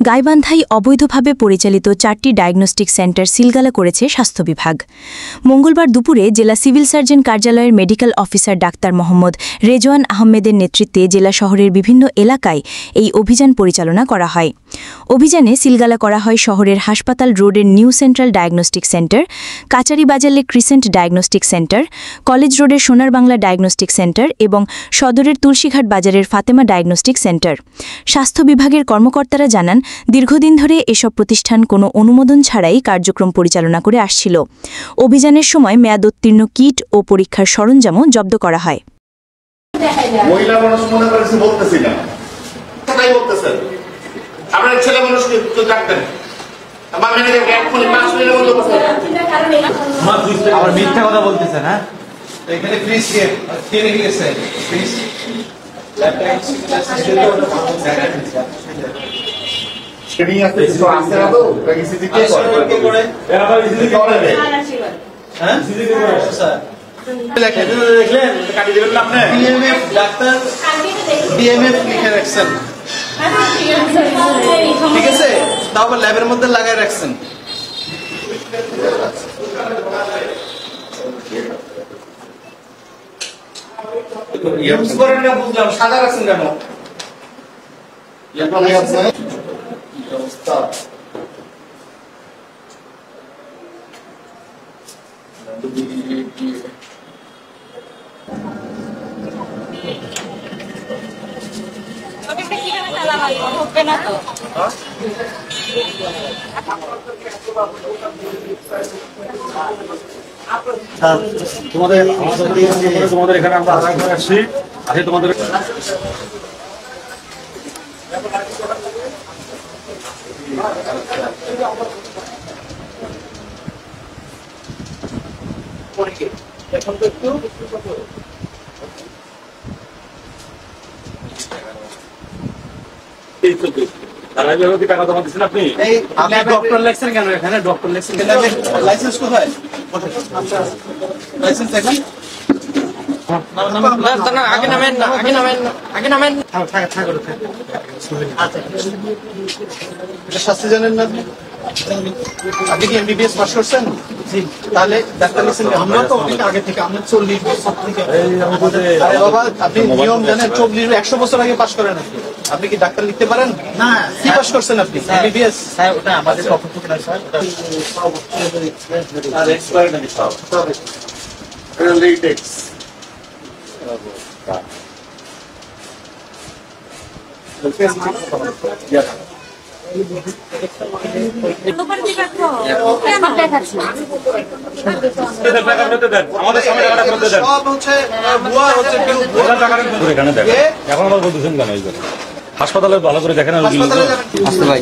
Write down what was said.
গাইবান্ধায় অবৈধভাবে পরিচালিত 4টি ডায়াগনস্টিক সেন্টার সিলগালা করেছে স্বাস্থ্য বিভাগ। মঙ্গলবার দুপুরে জেলা সিভিল সার্জন কার্যালয়ের medical officer doctor Mohammad Rezwan আহমেদের নেতৃত্বে জেলা শহরের বিভিন্ন এলাকায় এই অভিযান পরিচালনা করা হয়। অভিযানে সিলগালা করা হয় শহরের হাসপাতাল রোডের নিউ সেন্ট্রাল ডায়াগনস্টিক সেন্টার, কাচারিবাজারের ক্রিসেন্ট ডায়াগনস্টিক সেন্টার, কলেজ রোডের সোনার বাংলা ডায়াগনস্টিক সেন্টার এবং সদরের তুলসীঘাট বাজারের ফাতেমা ডায়াগনস্টিক সেন্টার। স্বাস্থ্য বিভাগের কর্মকর্তারা জানান, দীর্ঘদিন ধরে এসব প্রতিষ্ঠান কোনো অনুমোদন ছাড়াই কার্যক্রম পরিচালনা করে আসছিল। অভিযানের সময় মেয়াদোত্তীর্ণ কিট ও পরীক্ষার সরঞ্জামও জব্দ করা হয়। ঠিক আছে, তাও ল্যাবের মধ্যে লাগাই রাখছেন। সাদা রাখছেন কেন? তোমাদের এখানে আমরা আসছি তোমাদের এখন তো একটু টাকা জমা দিচ্ছেন আপনি। ডক্টর লেখছেন কেন? এখানে ডক্টর লেখছেন কেন? লাইসেন্স কোথায়? লাইসেন্স এখন আগে নামেন না, আগে নামেন না, আগে নামেন। শাস্তি জানেন না আপনি? কি এমবিবিএস পাস করছেন? তাহলে ডাক্তার লিখছেন। আমরা তো অনেক আগে থেকে, আমরা 40 বছর থেকে। আরে বাবা, আপনি নিয়ম জানেন? 40 100 বছর আগে পাস করেন আপনি। আপনি কি ডাক্তার লিখতে পারেন না? কি পাস করছেন আপনি? এমবিবিএস। স্যার ওটা আমাদের পক্ষ থেকে না স্যার, ওটা আর এক্সপায়ার্ড না স্যার, এটা লেটেক্স। হাসপাতালে ভালো করে দেখেন। ভাই